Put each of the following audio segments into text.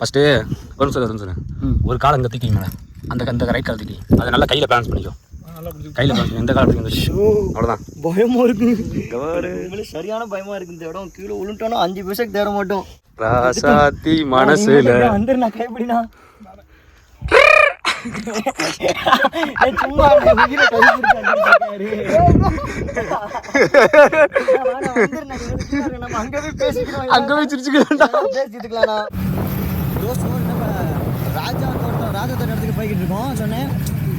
First ஒரு சொல்லு ஒரு காலம் இங்கே தூக்கிங்க அந்த ரைட் கால் தூக்கி அதை நல்லா கையில் பேலன்ஸ் பண்ணிக்கோ. கையில் பேலன்ஸ் பண்ணி எந்த காலம் தூக்கி அவ்வளோதான். பயமாக இருக்கு, சரியான பயமாக இருக்குது. இந்த இடம் கீழே விழுந்துட்டோன்னா 5 பைசாக்கு தேட மாட்டோம். ராசாத்தி மனசுல வந்து நான் கைப்பிடினா சும்மா அங்கவே சிரிச்சுக்கலாம். ராஜா தோட்டம் இடத்துக்கு போய்கிட்டு இருக்கோம் சொன்னேன்.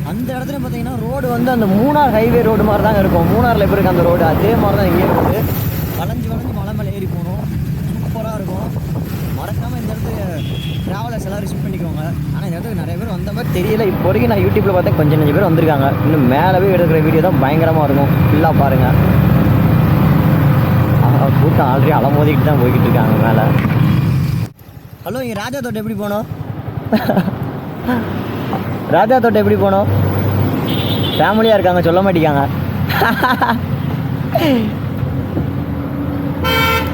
அந்த இடத்துல பார்த்தீங்கன்னா ரோடு வந்து அந்த மூணார் ஹைவே ரோடு மாதிரி தாங்க இருக்கும். மூணாரில் எப்படி இருக்கு அந்த ரோடு அதே மாதிரி தான் இங்கே இருக்குது. வளைஞ்சு மலை மேலே ஏறி போகணும், சூப்பராக இருக்கும். மறக்காமல் இந்த இடத்துக்கு ட்ராவலர்ஸ் எல்லாம் ரிசீவ் பண்ணிக்கோங்க. ஆனால் இந்த இடத்துக்கு நிறைய பேர் வந்த மாதிரி தெரியல. இப்போ வரைக்கும் நான் யூடியூப்பில் பார்த்தேன் கொஞ்சம் பேர் வந்திருக்காங்க. இன்னும் மேலே எடுக்கிற வீடியோ தான் பயங்கரமாக இருக்கும். ஃபுல்லாக பாருங்கள். கூட்டம் ஆல்ரெடி அலமோதிக்கிட்டு தான் போய்கிட்டு இருக்காங்க மேலே. ஹலோ, இங்கே ராஜா தோட்டம் எப்படி போனோம்? ராஜா தோட்டம் எப்படி போனோம்? ஃபேமிலியாக இருக்காங்க, சொல்ல மாட்டேங்காங்க.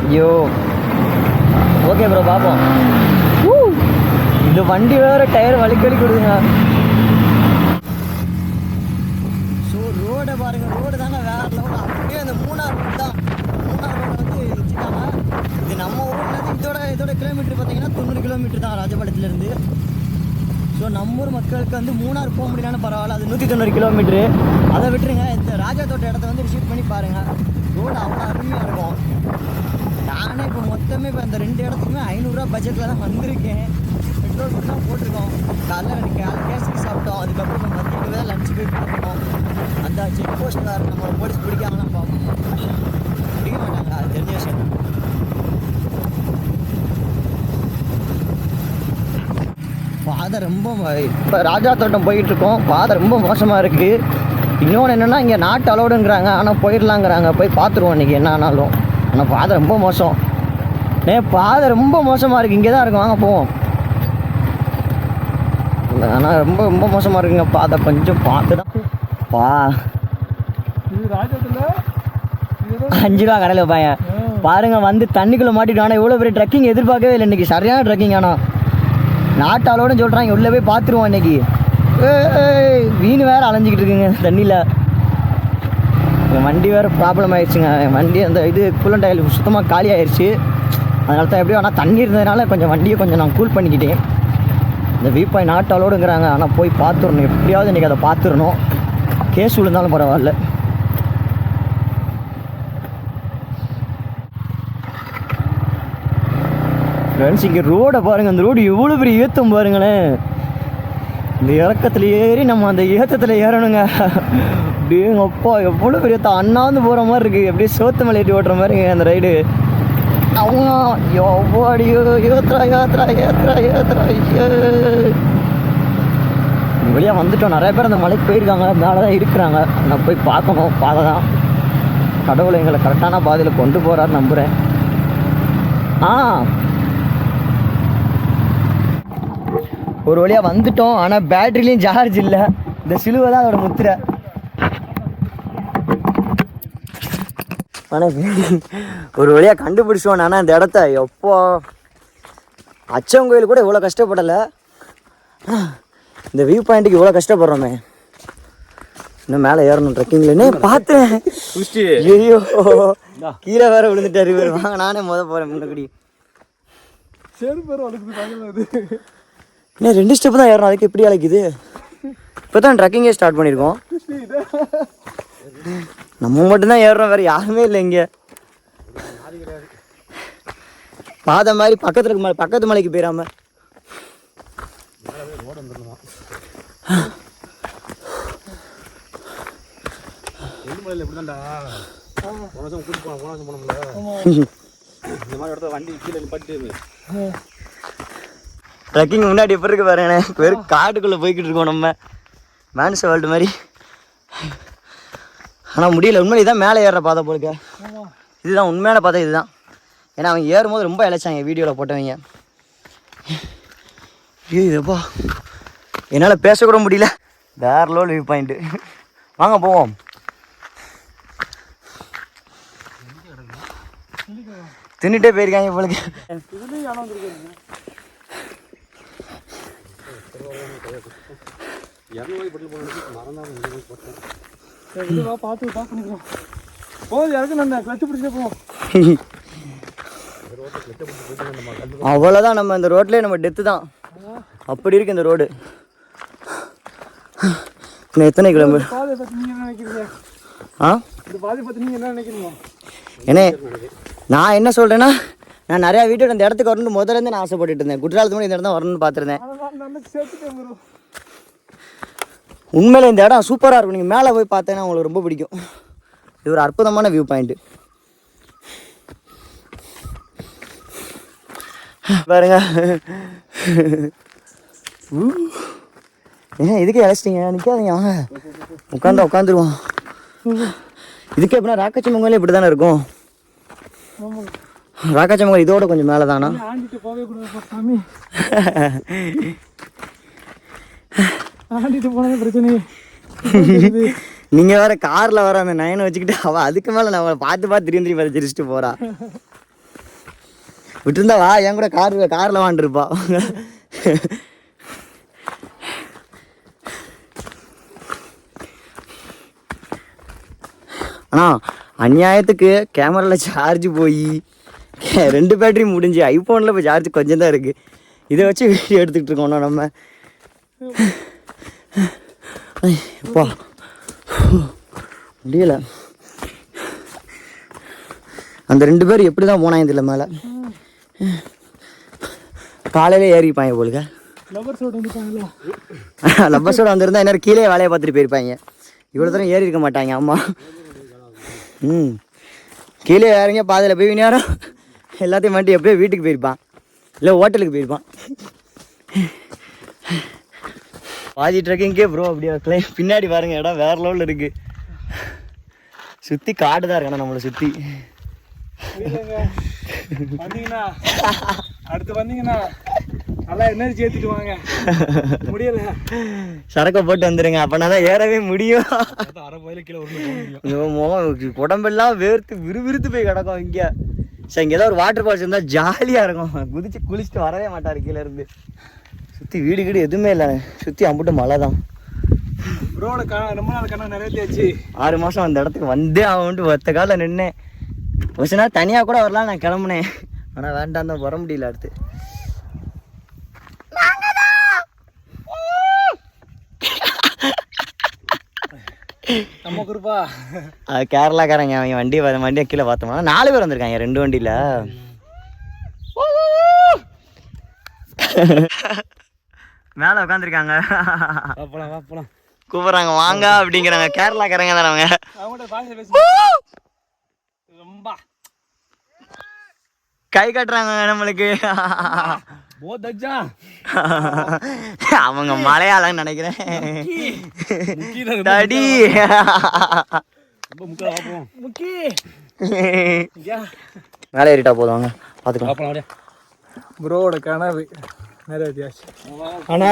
ஐயோ, ஓகே ப்ரோ, பார்ப்போம். இந்த வண்டி வேறு டயர் வலிக்க கொடுங்க. ஸோ ரோடை பாருங்கள், ரோடு தானே வேறு லெவலில். அப்படியே அந்த மூணார் ரோடு தான். மூணார் ரோடை வந்து வச்சுட்டாங்க. இது நம்ம ஊர்லேருந்து இதோட கிலோமீட்டர் பார்த்தீங்கன்னா 90 கிலோமீட்டர் தான் ராஜபாளையத்துலேருந்து. ஸோ நம்ம ஊர் மக்களுக்கு வந்து மூணார் போக முடியலன்னு பரவாயில்ல, அது 190 கிலோமீட்ரு. அதை விட்டுருங்க, இந்த ராஜா தோட்ட இடத்த வந்து ரிசீவ் பண்ணி பாருங்கள். ரோடு அவ்வளோ அருமையாக இருக்கும். நானே இப்போ மொத்தமே இப்போ இந்த 2 இடத்துக்குமே 500 ரூபா பட்ஜெட்டில் தான் வந்திருக்கேன். பெட்ரோல் மட்டும் தான் போட்டிருக்கோம். காலைல கேசரி சாப்பிட்டோம். அதுக்கப்புறம் இப்போ மத்தியானம் தான் லஞ்சு போய் பார்க்கணும். அந்த செக் போஸ்ட் வேறு நம்ம போலீஸ் பிடிக்காமலாம் பார்ப்போம். பிடிக்க மாட்டாங்க, அது தெரிஞ்ச விஷயம். பாதை ரொம்ப இப்போ ராஜா தோட்டம் போயிட்டுருக்கோம். பாதை ரொம்ப மோசமாக இருக்குது. இன்னொன்று என்னென்னா இங்கே நாட்டு அலோடுங்கிறாங்க, ஆனால் போயிடலாங்கிறாங்க. போய் பார்த்துருவோம் இன்றைக்கி என்ன ஆனாலும். ஆனால் பாதை ரொம்ப மோசம். பாதை ரொம்ப மோசமாக இருக்குது. இங்கே தான் இருக்கும், வாங்க போவோம். ஆனால் ரொம்ப ரொம்ப மோசமாக இருக்குங்க பாதை. கொஞ்சம் பார்த்து தான் 5 ரூபா கடையில் வைப்பாங்க பாருங்கள். வந்து தண்ணிக்குள்ளே மாட்டிட்டு. ஆனால் இவ்வளோ பெரிய ட்ரக்கிங் எதிர்பார்க்கவே இல்லை இன்றைக்கி. சரியான ட்ரக்கிங். ஆனால் நாட்டாளோடு சொல்கிறாங்க, உள்ளே போய் பார்த்துருவோம் இன்றைக்கி. வீணு வேறு அலைஞ்சிக்கிட்டு இருக்குங்க தண்ணியில். என் வண்டி வேறு ப்ராப்ளம் ஆகிடுச்சுங்க. என் வண்டி அந்த கூலண்ட் ஆயில் சுத்தமாக காலி ஆயிடுச்சு. அதனால தான் எப்படியும். ஆனால் தண்ணி இருந்ததுனால கொஞ்சம் வண்டியை கொஞ்சம் நான் கூல் பண்ணிக்கிட்டேன். இந்த வீப்பாய் நாட்டாளோடுங்கிறாங்க, ஆனால் போய் பார்த்துடணும். எப்படியாவது இன்றைக்கி அதை பார்த்துடணும். கேஸ் விழுந்தாலும் பரவாயில்ல. ஃப்ரெண்ட்ஸ், இங்கே ரோடை பாருங்கள். அந்த ரோடு எவ்வளோ பெரிய ஏற்றம் பாருங்களேன். இந்த இறக்கத்தில் ஏறி நம்ம அந்த ஏற்றத்தில் ஏறணுங்க. அப்படியே அப்பா எவ்வளோ பெரிய அண்ணாந்து போகிற மாதிரி இருக்குது. அப்படியே சோத்து மலை ஏற்றி ஓட்டுற மாதிரிங்க அந்த ரைடு. அவங்க எவ்வளோ ஏத்துறா. வெளியாக வந்துட்டோம். நிறைய பேர் அந்த மலைக்கு போயிருக்காங்க, மேலே தான் இருக்கிறாங்க. நான் போய் பார்க்கணும். பாதை தான். கடவுளை எங்களை கரெக்டான பாதையில் கொண்டு போகிறாரு நம்புகிறேன். ஒரு வழியாக வந்துட்டோம். ஆனால் பேட்டரிலையும் சார்ஜ் இல்லை. இந்த சிலுவை தான் அதோட முத்திரை. ஆனால் ஒரு வழியாக கண்டுபிடிச்சோம். ஆனால் இந்த இடத்த எப்போ அச்சன் கோயில் கூட இவ்வளோ கஷ்டப்படலை. இந்த வியூ பாயிண்ட்டுக்கு இவ்வளோ கஷ்டப்படுறோமே. இன்னும் மேலே ஏறணும் ட்ரெக்கிங்லன்னு பார்த்தேன். ஐயோ, கீழே வேற விழுந்துட்டாரு இவர். வாங்க, நானே போகிறேன் முன்னக்கடி. இன்னும் 2 ஸ்டெப்பு தான் ஏறணும். அதுக்கு எப்படி அழைக்குது? இப்போ தான் ட்ரக்கிங்கே ஸ்டார்ட் பண்ணியிருக்கோம். நம்ம மட்டும்தான் ஏறுறோம், வேறு யாருமே இல்லை இங்கே. பாதை மாதிரி பக்கத்து மலைக்கு போயிடாம. ட்ரக்கிங் முன்னாடி எப்போ இருக்கு பாருங்கண்ணே. வெறும் காட்டுக்குள்ளே போய்கிட்டு இருக்கோம் நம்ம, மேன்ஸ் வேர்ல்டு மாதிரி. ஆனால் முடியல. உண்மையிலே இதான் மேலே ஏறுற பாதை போலுக்க. இதுதான் உண்மையான பாதை இதுதான். ஏன்னா அவங்க ஏறும்போது ரொம்ப இழைச்சாங்க வீடியோவில் போட்டவங்க. இதுப்பா என்னால் பேசக்கூட முடியல. வேற லெவல் வியூ பாயிண்ட்டு. வாங்க போவோம். தின்னுட்டே போயிருக்காங்க போலுக்கு. அவ்வளோதான், நம்ம இந்த ரோட்லேயே நம்ம டெத்து தான். அப்படி இருக்கு இந்த ரோடு. இன்னும் எத்தனை கிலோமீட்டர்? ஏன்னா நான் என்ன சொல்கிறேன்னா, நான் நிறையா வீட்டோட இந்த இடத்துக்கு வரணும்னு முதலேருந்து நான் ஆசைப்பட்டுட்டு இருந்தேன். குற்றாலத்துக்கு முன்னாடி இந்த இடம் தான் வரணும்னு பார்த்துருந்தேன். உண்மையில இந்த இடம் சூப்பராக இருக்கும். நீங்கள் மேலே போய் பார்த்தேன்னா உங்களுக்கு ரொம்ப பிடிக்கும். இது ஒரு அற்புதமான வியூ பாயிண்ட்டு பாருங்க. ஏன் இதுக்கே அழைச்சிட்டிங்க? நிற்காதீங்க, வாங்க உட்காந்துருவோம். இதுக்கு எப்படின்னா ராக்காச்சி மங்கலே இப்படி தானே இருக்கும். ராக்காச்சி மங்கல் இதோட கொஞ்சம் மேலே தானா? நீங்கள் வேற காரில் வர அந்த நயனை வச்சுக்கிட்டு அவள் அதுக்கு மேலே நான் பார்த்து திரும்பி பார்த்து சிரிச்சிட்டு போகிறா. விட்டுருந்தா வா, என் கூட காரில் வாண்டிருப்பா. ஆனால் அநியாயத்துக்கு கேமராவில் சார்ஜ் போய் 2 பேட்டரி முடிஞ்சு. ஐஃபோனில் இப்போ சார்ஜ் கொஞ்சம் தான் இருக்குது. இதை வச்சு வீடியோ எடுத்துக்கிட்டு இருக்கோம் நம்ம. அப்பா முடியலை. அந்த 2 பேர் எப்படி தான் போனாங்க இதில் மேலே. காலையிலே ஏறிப்பாங்க போலுங்க. லவ்வர்ஸோடு வந்திருந்தா என்ன கீழே வேலையை பார்த்துட்டு போயிருப்பாங்க. இவ்வளோ தூரம் ஏறி இருக்க மாட்டாங்க. ஆமாம், கீழே இறங்க பாதையில் போய் நேரம் எல்லாத்தையும் மாட்டி எப்படியோ வீட்டுக்கு போயிருப்பான், இல்லை ஹோட்டலுக்கு போயிருப்பான். பாதி ட்ரெக்கிங்கே ப்ரோ அப்படியே பின்னாடி பாருங்க, இடம் வேற லெவலில் இருக்குது. சுற்றி காடு தான் இருக்கணும் நம்மளை சுற்றி. அடுத்து வந்தீங்கன்னா நல்லா எனர்ஜி ஏற்றிட்டு வாங்க. முடியல சரக்கை போட்டு வந்துடுங்க, அப்போனா தான் ஏறவே முடியும். உடம்பெல்லாம் வேர்த்து விறுவிறுத்து போய் கிடக்கும். இங்கே சார் இங்கே ஏதாவது ஒரு வாட்டர் ஃபால்ஸ் இருந்தால் ஜாலியாக இருக்கும். குதிச்சு குளிச்சுட்டு வரவே மாட்டார் கீழே இருந்து. சுற்றி வீடு கீடு எதுவுமே இல்லை, சுற்றி அம்பிட்டு மழை தான். ரோட ரொம்ப நாள் கண்ணா நிறைவேற்றியாச்சு. 6 மாதம் அந்த இடத்துக்கு வந்தே அவன்ட்டு ஒத்த காலில் நின்னேன். ஒரு நாள் தனியாக கூட வரலாம் நான் கிளம்புனேன். ஆனால் வேண்டாம் தான், வர முடியல. அடுத்து நம்ம குரூப்பா கேரளாக்காரங்க அவங்க வண்டியை கீழே பார்த்தோம்னா 4 பேர் வந்திருக்காங்க 2 வண்டியில். மேலே உட்காந்துருக்காங்க, கூப்பிட்றாங்க வாங்க அப்படிங்கிறாங்க. கேரளாக்காரங்க தானே அவங்க. கை கட்டுறாங்க நம்மளுக்கு. அவங்க மலையாளம் நினைக்கிறேன். மேலே ஏறிட்டா போதும், பார்த்துக்கலாம். ப்ரோட கனவு நிறைவேற்றியாச்சு. ஆனா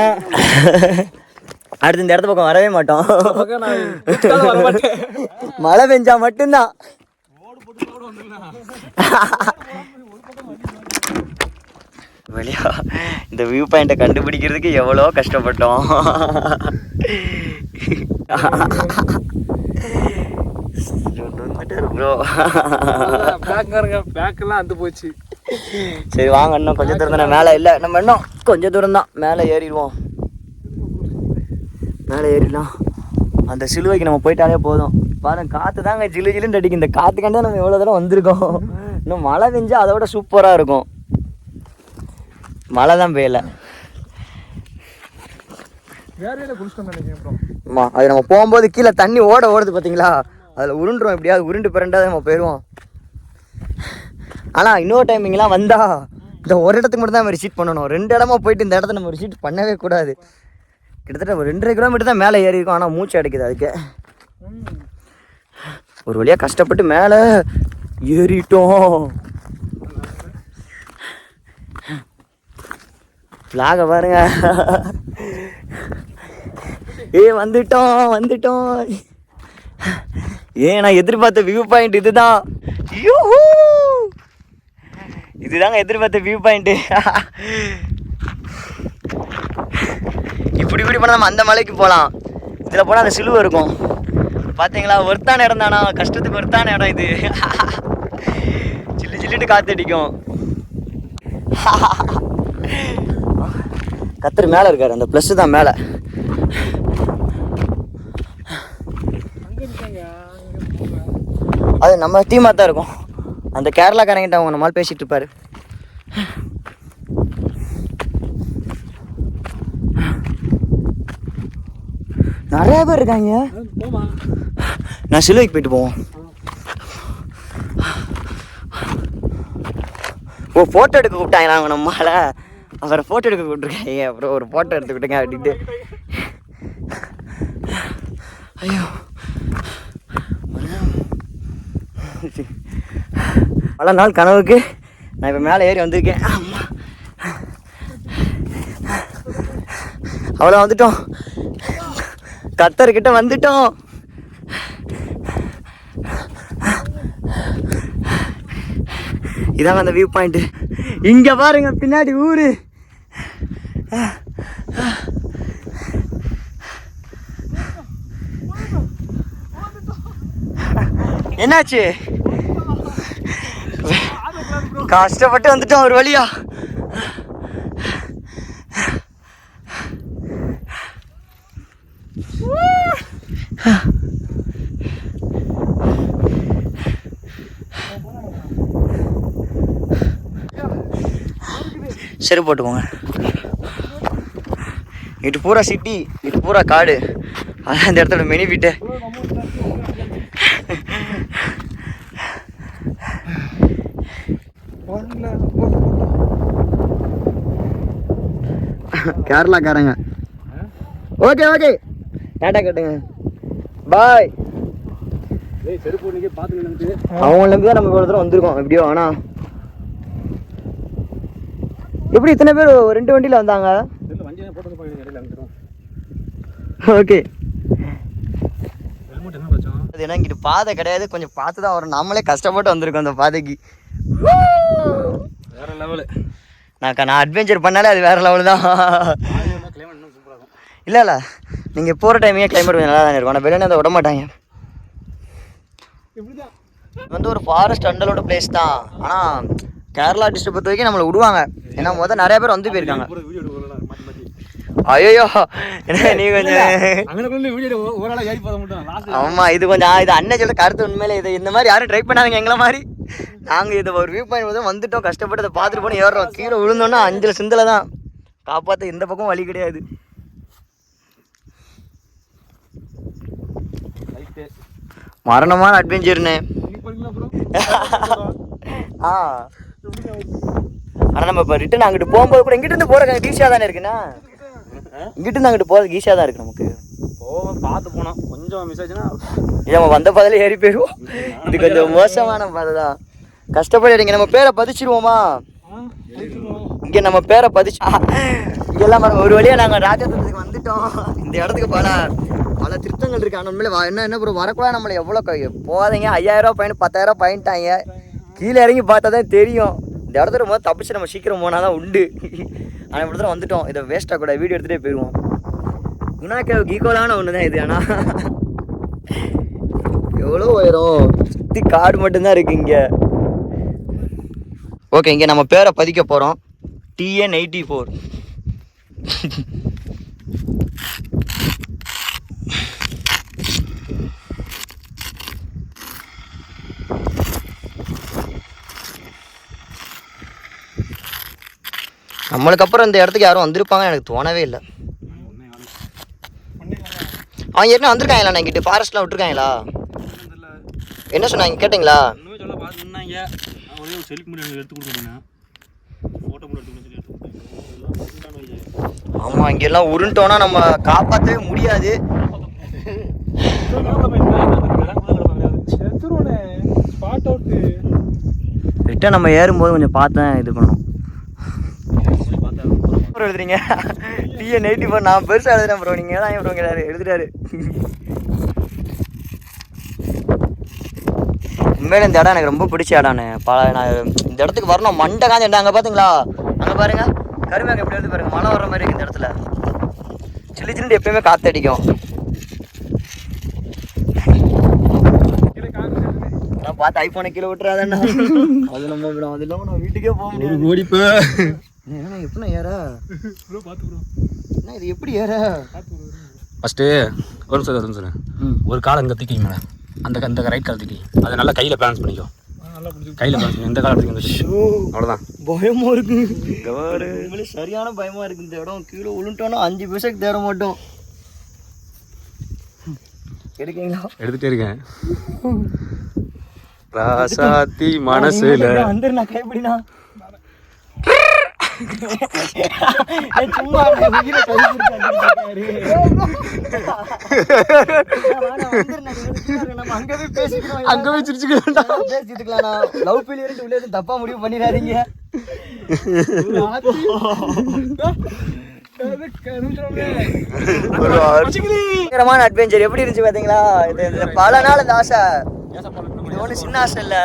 அடுத்து இந்த இடத்து பக்கம் வரவே மாட்டோம். மழை பெஞ்சா மட்டும்தான். வெளியா இந்த வியூ பாயிண்ட்டை கண்டுபிடிக்கிறதுக்கு எவ்வளோ கஷ்டப்பட்டோம். போச்சு. சரி வாங்க, இன்னும் கொஞ்சம் தூரம் தானே. மேலே இல்லை, நம்ம இன்னும் கொஞ்சம் தூரம் தான். மேலே ஏறிடுவோம், மேலே ஏறிடலாம். அந்த சிலுவைக்கு நம்ம போயிட்டாலே போதும். பாருங்க, காற்று தாங்க ஜில்லு ஜில்லுன்னு அடிக்கும். இந்த காற்றுக்காண்டி தான் நம்ம எவ்வளோ தூரம் வந்திருக்கோம். இன்னும் மழை பெஞ்சால் அதை விட சூப்பராக இருக்கும். மழை தான் பெய்யலை. ஆமாம், அது நம்ம போகும்போது கீழே தண்ணி ஓடுது பார்த்தீங்களா, அதில் உருண்டுரும். எப்படியாவது உருண்டு பிறண்டாவது நம்ம போயிடுவோம். ஆனால் இன்னொரு டைமிங்லாம் வந்தால் இந்த ஒரு இடத்துக்கு மட்டும் தான் நம்ம ரிசீட் பண்ணணும். 2 இடமா போயிட்டு இந்த இடத்த நம்ம ரிசீட் பண்ணவே கூடாது. கிட்டத்தட்ட ஒரு 2.5 கிலோமீட்டர் தான் மேலே ஏறி இருக்கும். ஆனால் மூச்சு அடைக்குது அதுக்கு. ஒரு வழியாக கஷ்டப்பட்டு மேலே ஏறிட்டோம். ஃப்ளாக பாருங்க. வந்துட்டோம். நான் எதிர்பார்த்த வியூ பாயிண்ட் இதுதான். இதுதாங்க எதிர்பார்த்த வியூ பாயிண்ட்டு. இப்போ இப்படி போனால் நம்ம அந்த மலைக்கு போகலாம். இதில் போனால் அந்த சிலுவை இருக்கும். பார்த்தீங்களா, ஒருத்தான இடம் தானா, கஷ்டத்துக்கு ஒருத்தான இடம் இது. சில்லு சில்லிட்டு காற்று அடிக்கும். கத்தர் மேலே இருக்காரு, அந்த ப்ளஸ்ஸு தான் மேலே. அது நம்ம டீமாக தான் இருக்கும். அந்த கேரளாக்காரங்கிட்ட அவங்க நம்மளால் பேசிகிட்டு இருப்பாரு. நிறைய பேர் இருக்காங்க. நான் சிலுவைக்கு போயிட்டு போவோம். ஓ, ஃபோட்டோ எடுக்க கூப்பிட்டாங்களா அவங்க நம்மளால? அவரை ஃபோட்டோ எடுக்க கூப்பிட்டுருக்காங்க. அப்புறம் ஒரு ஃபோட்டோ எடுத்துக்கிட்டுங்க அப்படின்ட்டு. ஐயோ, பல நாள் கனவுக்கு நான் இப்போ மேலே ஏறி வந்திருக்கேன். அவ்வளோ வந்துட்டோம், கத்தர்கிட்ட வந்துட்டோம். இதாங்க அந்த வியூ பாயிண்ட். இங்க பாருங்க பின்னாடி ஊரு. என்னாச்சு? கஷ்டப்பட்டு வந்துட்டோம் ஒரு வழியா. சரி போட்டுக்கோங்க. இது பூரா சிட்டி, இது பூரா காடு. அதான் இந்த இடத்தோட மினி வீட்டு. கேரளாக்காரங்க. ஓகே ஓகே, டாடா கட்டுங்க, பாய். அவங்கள நம்பி தான் நம்ம இவ்வளோ தூரம் வந்திருக்கோம் எப்படியோ. ஆனால் எப்படி இத்தனை பேர் 2 வண்டியில் வந்தாங்க? ஓகே, அது ஏன்னா இங்கிட்டு பாதை கிடையாது, கொஞ்சம் பார்த்து தான் வரும். நம்மளே கஷ்டப்பட்டு வந்திருக்கோம் அந்த பாதைக்கு. வேற லெவலு. நான் அட்வென்ச்சர் பண்ணாலே அது வேறு லெவலு தான். இல்லை இல்லை, நீங்கள் போகிற டைமே கிளைமேட் கொஞ்சம் நல்லா தானே இருக்கும். ஆனால் வெளியே அதை விட மாட்டாங்க. இது வந்து ஒரு ஃபாரஸ்ட் அண்டலோட பிளேஸ் தான். ஆனால் கேரளா டிஸ்ட்ரிக்ட் பொறுத்த வரைக்கும் நம்மளை விடுவாங்க. ஏன்னா முதல் நிறைய பேர் வந்து போயிருக்காங்க. ஐயோ, நீ கொஞ்சம் ஆமாம், இது கொஞ்சம் இது அண்ணன் சொல்ல கருத்து. உண்மையிலே இது இந்த மாதிரி யாரும் ட்ரை பண்ணாதுங்க எங்களை மாதிரி. நாங்கள் இதை ஒரு வியூ பாயிண்ட் போது வந்துட்டோம், கஷ்டப்பட்டு அதை பார்த்துட்டு போனோம், ஏறுறோம். கீழே விழுந்தோன்னா 5 சிந்தில் தான் காப்பாற்ற. எந்த பக்கம் வழி கிடையாது. மரணமான அட்வென்ச்சர்னு. ஆனால் நம்ம இப்போ ரிட்டன் அங்கிட்டு போகும்போது கூட இங்கிட்டு போகிற ஈஸியாக தானே இருக்குண்ணா. இங்கிட்டு அங்கிட்டு போகிறதுக்கு ஈஸியாக தான் இருக்குது நமக்கு. பார்த்து போனோம், கொஞ்சம் மிஸ் ஆச்சுன்னா இது நம்ம வந்த பாதையில ஏறி போயிடுவோம். இது கொஞ்சம் மோசமான பாதை தான். கஷ்டப்பட்டு நம்ம பேரை பதிச்சிருவோமா? இங்கே நம்ம பேரை பதிச்சு இங்கெல்லாம் ஒரு வழியாக நாங்கள் ராஜாத்துக்கு வந்துட்டோம். இந்த இடத்துக்கு பல திருத்தங்கள் இருக்கு. ஆனால் உண்மையில என்ன ப்ரோ வரக்கூட நம்மளை எவ்வளோ போகாதீங்க. 5000 ரூபா பயன், 10,000 ரூபா பயன்ட்டாங்க. கீழே இறங்கி பார்த்தா தான் தெரியும். இந்த இடத்துல போது தப்பிச்சு நம்ம சீக்கிரம் போனால் தான் உண்டு. ஆனால் இப்படி தான் வந்துட்டோம். இதை வேஸ்ட்டாக கூட வீடியோ எடுத்துகிட்டே போயிடுவோம். குணாக்கேவுக்கு ஈக்குவலான ஒன்று தான் இது. ஆனால் எவ்வளோ உயரம், சுற்றி காடு மட்டும்தான் இருக்குது இங்கே. ஓகே, இங்கே நம்ம பேரை பதிக்க போகிறோம். TN84. நம்மளுக்கு அப்புறம் இந்த இடத்துக்கு யாரும் வந்திருப்பாங்க எனக்கு தோணவே இல்லை. அவங்க என்ன வந்திருக்காங்களா? நான் இங்கிட்டு ஃபாரஸ்ட்லாம் விட்டுருக்காங்களா? என்ன சொன்னாங்க கேட்டிங்களா? ஆமாம், இங்கெல்லாம் உருண்டோன்னா நம்ம காப்பாற்றவே முடியாது. ரிட்டன் நம்ம ஏறும்போது கொஞ்சம் பார்த்தேன் இது பண்ணணும். எழுதுறீங்க TN84. நான் பெருசாக எழுதுறேன் ப்ரோ. நீங்கள் தான் ப்ரோ எழுதுறாரு. உண்மையில இந்த இடம் எனக்கு ரொம்ப பிடிச்ச இடம்னு. நான் இந்த இடத்துக்கு வரணும். மண்டை காஞ்ச இடம். அங்கே பார்த்தீங்களா? அங்கே பாருங்க, கருமையாக எப்படி எழுது பாருங்க. மழை வர்ற மாதிரி இருக்கு இந்த இடத்துல. சில்லு சில்லுன்னு எப்பயுமே காற்றடிக்கும். நான் பார்த்து ஐஃபோனை கீழே விட்டுறாதண்ணா. அது நம்ம அது இல்லாமல் நான் வீட்டுக்கே போக முடியாது. ஒரு கோடிப்பு என்ன எப்படிண்ணா ஏற ப்ரோ பார்த்து ப்ரோ. என்ன இது எப்படி ஏற? ஃபஸ்ட்டு ஒரு நிமிஷம் ஒரு காலம் இங்கே தூக்கிங்க மேடம். அந்த ரைட் கால் தூக்கி அதை நல்லா கையில் பேலன்ஸ் பண்ணிக்கோ. நல்லா பிடிச்சி கையில் பேலன்ஸ் பண்ணி இந்த காலம் தூக்கி அவ்வளோதான். பயமா இருக்கு. உண்மையிலே சரியான பயமா இருக்கு. இந்த இடம் கீழே விழுந்துட்டோன்னா 5 பைசாக்கு தேட மாட்டோம். எடுக்கீங்களா? எடுத்துகிட்டே இருக்கேன். ராசாத்தி மனசுல வந்துரு நான் கைப்பிடினா சும்மா உயிரை அங்கவே சிரிச்சுக்கலாம். பேசிட்டுக்கலாம். லவ் ஃபெயிலியர் உள்ள எதுவும் தப்பா முடிவு பண்ணிடாதீங்க. பயங்கரமான அட்வென்ச்சர் எப்படி இருந்துச்சு பாத்தீங்களா? இது பல நாள் இந்த ஆசை. இது ஒன்றும் சின்ன ஆசை இல்லை,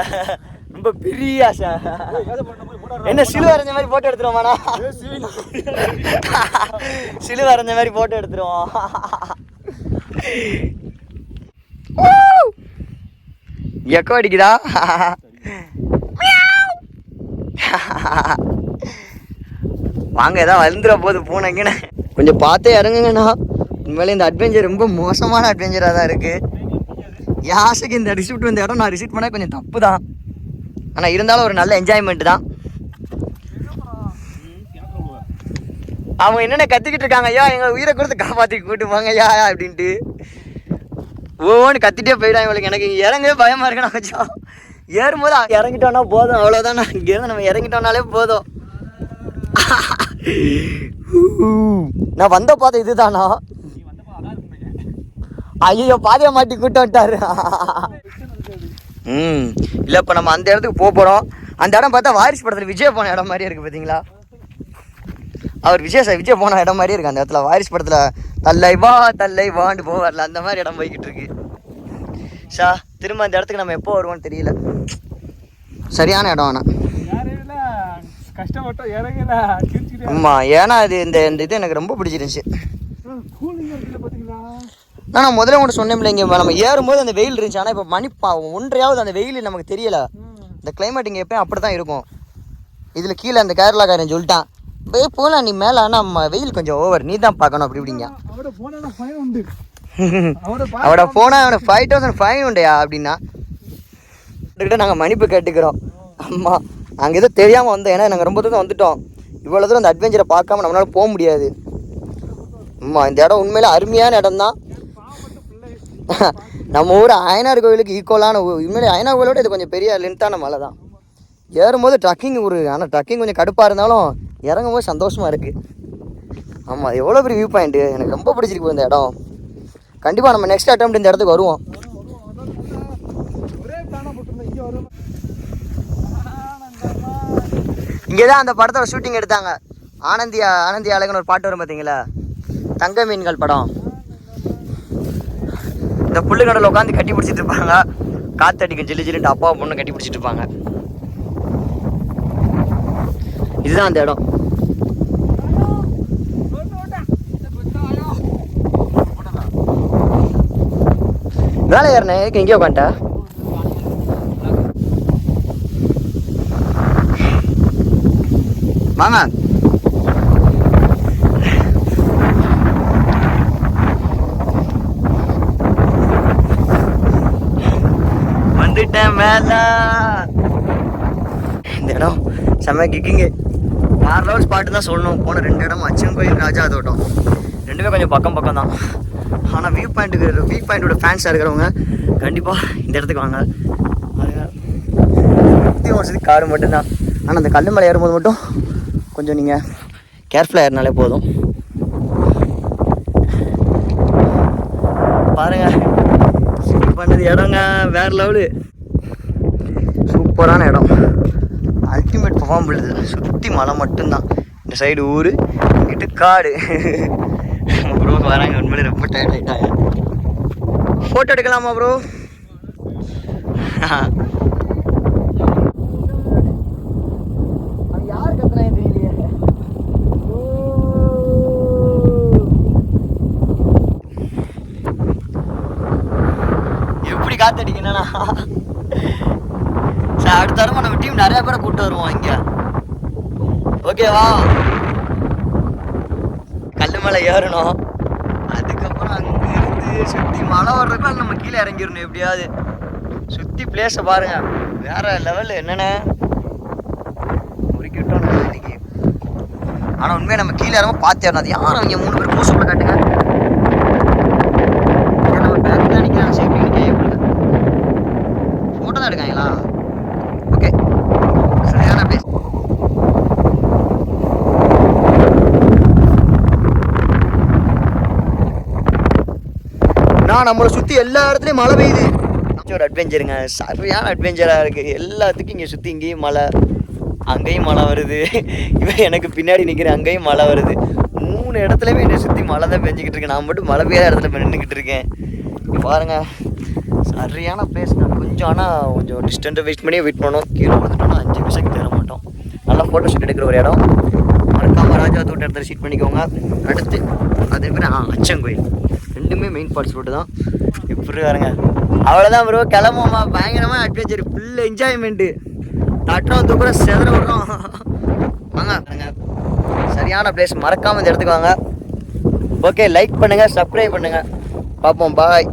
ரொம்ப பெரிய ஆசை. என்ன சிலு வரைஞ்ச மாதிரி போட்டோ எடுத்துருவோமாண்ணா? சிலு வரைஞ்ச மாதிரி போட்டோ எடுத்துருவோம். எக்கோ அடிக்குதா? வாங்க ஏதாவது வந்துட போது பூனைக்குன்னு கொஞ்சம் பார்த்தே இறங்குங்கண்ணா. உண்மையிலே இந்த அட்வென்ச்சர் ரொம்ப மோசமான அட்வென்ச்சராக தான் இருக்குது. யாசைக்கு இந்த ரிசீப்ட் வந்த இடம் நான் ரிசீப்ட் பண்ணால் கொஞ்சம் தப்பு தான், ஆனால் இருந்தாலும் ஒரு நல்ல என்ஜாய்மெண்ட் தான். அவங்க என்னென்ன கத்திக்கிட்டு இருக்காங்க, ஐயா எங்கள் உயிரை கொடுத்து காப்பாற்றி கூட்டு போங்க ஐயா அப்படின்ட்டு ஒவ்வொன்று கத்திட்டே போயிடாங்க. இவளுக்கு எனக்கு இங்கே இறங்கவே பயமாக இருக்குண்ணா. கொஞ்சம் ஏறும்போது இறங்கிட்டோன்னா போதும், அவ்வளோதான். இங்கேருந்து நம்ம இறங்கிட்டோம்னாலே போதும். நான் வந்த பாதை இதுதானா? ஐயோ பாதையை மாட்டி கூட்டு வந்துட்டாரு. இல்லை இப்போ நம்ம அந்த இடத்துக்கு போக போகிறோம். அந்த இடம் பார்த்தா வாரிசு படத்தில் விஜய் போன இடம் மாதிரியே இருக்குது பார்த்தீங்களா? அவர் விஜய் போன இடம் மாதிரியே இருக்குது அந்த இடத்துல. வாரிசு படத்தில் தல்லை வாண்டு போவார்ல, அந்த மாதிரி இடம் போய்கிட்டு இருக்கு. திரும்ப அந்த இடத்துக்கு நம்ம எப்போ வருவோம்னு தெரியல. சரியான இடம் ஆனால் கஷ்டப்பட்டோம் இறங்கல. ஆமாம், ஏன்னா அது இந்த இது எனக்கு ரொம்ப பிடிச்சிருந்துச்சு. நான் முதல்ல கூட சொன்னேன் இங்கே நம்ம ஏறும்போது அந்த வெயில் இருந்துச்சு. ஆனால் இப்போ மணி 1:30 அந்த வெயில் நமக்கு தெரியல. இந்த கிளைமேட் இங்கே எப்பயும் அப்படி தான் இருக்கும். இதில் கீழே அந்த கேரளாக்காரன் சொல்லிட்டான், போகலாம் நீ மேலே, ஆனால் வெயில் கொஞ்சம் ஓவர், நீ தான் பார்க்கணும் அப்படி இப்படிங்க. அவட போனால் அவனை 5,000 ஃபைன் உண்டையா அப்படின்னா நாங்கள் மன்னிப்பு கேட்டுக்கிறோம். ஆமாம், நாங்கள் எதுவும் தெரியாமல் வந்தோம். ஏன்னா நாங்கள் ரொம்ப தூரம் வந்துட்டோம். இவ்வளோ தூரம் அந்த அட்வென்ச்சரை பார்க்காம நம்மளால போக முடியாது. ஆமாம், இந்த இடம் உண்மையில அருமையான இடம் தான். நம்ம ஊர் அய்யனார் கோவிலுக்கு ஈக்குவலான உண்மையிலே அய்யனார் கோவிலோட இது கொஞ்சம் பெரிய லென்த்தான மலை தான். ஏறும்போது ட்ரக்கிங் ஆனால் ட்ரக்கிங் கொஞ்சம் கடுப்பாக இருந்தாலும் இறங்கும் போது சந்தோஷமாக இருக்குது. ஆமாம், எவ்வளோ பெரிய வியூ பாயிண்ட்டு, எனக்கு ரொம்ப பிடிச்சிருக்கு இந்த இடம். கண்டிப்பாக நம்ம நெக்ஸ்ட் அட்டெம்ப்ட் இந்த இடத்துக்கு வருவோம். இங்கே தான் அந்த படத்தோட ஷூட்டிங் எடுத்தாங்க. ஆனந்தி அழகன் ஒரு பாட்டு வரும் பார்த்தீங்களா, தங்க மீன்கள் படம். இந்த புல்லுக்கடலை உட்காந்து கட்டி பிடிச்சிட்டு இருப்பாங்க, காத்தடிக்கும் ஜில்லு ஜில்லுன்ட்டு அப்பா பொண்ணு கட்டி பிடிச்சிட்டு இருப்பாங்க. இதுதான் அந்த இடம். வேலை ஏறினேன் எங்கேயோ உட்காந்துட்டா. வாங்க வந்துட்டேன் மேல. இந்த இடம் செம்ம கிக்கிங்கு. 6 லெவல் ஸ்பாட்டு தான் சொல்லணும். போன 2 இடம் அச்சங்கோயில், ராஜா தோட்டம், ரெண்டுமே கொஞ்சம் பக்கம் தான். ஆனால் வியூ பாயிண்டோட ஃபேன்ஸாக இருக்கிறவங்க கண்டிப்பாக இந்த இடத்துக்கு வாங்க. காடு மட்டும்தான். ஆனால் அந்த கல்லு மேலே ஏறும்போது மட்டும் கொஞ்சம் நீங்கள் கேர்ஃபுல்லாக ஏறினாலே போதும். பாருங்கள் பண்ணது இடங்க வேறு லெவலு, சூப்பரான இடம், அல்டிமேட் பர்ஃபார்ம் பண்ணுது. சுற்றி மலை மட்டும்தான், இந்த சைடு ஊர், இங்கிட்டு காடு. ப்ரோ வராங்க, உண்மையிலே ரொம்ப டயர்ட் ஆகிட்டாங்க. ஃபோட்டோ எடுக்கலாமா ப்ரோ? யார் கத்துறாங்க தெரியலையே. காத்தடிக்கணும்னா சரி அடுத்த வாரம் நம்ம டீம் நிறைய பேரை கூப்பிட்டு வருவோம் இங்க ஓகேவா கல்லு மேலே ஏறணும் அதுக்கப்புறம் அங்கிருந்து சுற்றி மழை வர்றதுக்குள்ள நம்ம கீழே இறங்கிடணும் எப்படியாவது சுற்றி பிளேஸை பாருங்க வேற லெவல் என்னென்ன முறுக்கிட்டோம் இன்னைக்கு ஆனால் உண்மையாக நம்ம கீழே இறங்க பார்த்தேன் அது யாரும் அவங்க 3 பேர் க்ளோஸ் அப்பில் காட்டுங்க நம்ம பேக் தான் நிற்கிறாங்க சேஃப்டி ஃபோட்டோ தான் எடுக்காங்களா ஓகே சரியான பிளேஸ் நம்மளை சுற்றி எல்லா இடத்துலையும் மழை பெய்யுது ஒரு அட்வென்ச்சருங்க சரியான அட்வென்ச்சராக இருக்குது எல்லாத்துக்கும் இங்கே சுற்றி இங்கேயும் மழை அங்கேயும் மழை வருது இவன் எனக்கு பின்னாடி நிற்கிறேன் அங்கேயும் மழை வருது 3 இடத்துலையுமே என்னை சுற்றி மழை தான் பெஞ்சிக்கிட்டு இருக்கேன் நான் மட்டும் மழை பெய்யாத இடத்துல நின்றுக்கிட்டு இருக்கேன் இங்கே பாருங்கள் சரியான பிளேஸ்ங்க கொஞ்சம் ஆனால் கொஞ்சம் டிஸ்டன்ஸை வெயிட் பண்ணி வெயிட் பண்ணோம் கீழே வந்துட்டோம்னா 5 நிமிஷத்துக்கு தர மாட்டோம் நல்லா ஃபோட்டோ ஷூட் எடுக்கிற ஒரு இடம் மறக்காமல் ராஜா தோட்ட இடத்துல ஷீட் பண்ணிக்கோங்க அடுத்து அதே மாதிரி அச்சங்கோயில் 2மே மெயின் ஃபால்ஸ் ரோட்டு தான் இப்படி பாருங்க அவ்வளோதான் ப்ரோ கிளம்புவோமா பயங்கரமாக அட்வென்ச்சர் ஃபுல் என்ஜாய்மெண்ட்டு தட்டுறோம் தூக்குறோம் செதற விடுறோம் வாங்க சரியான பிளேஸ் மறக்காமல் இந்த இடத்துக்கு வாங்க ஓகே லைக் பண்ணுங்கள் சப்ஸ்கிரைப் பண்ணுங்கள் பார்ப்போம் பாய்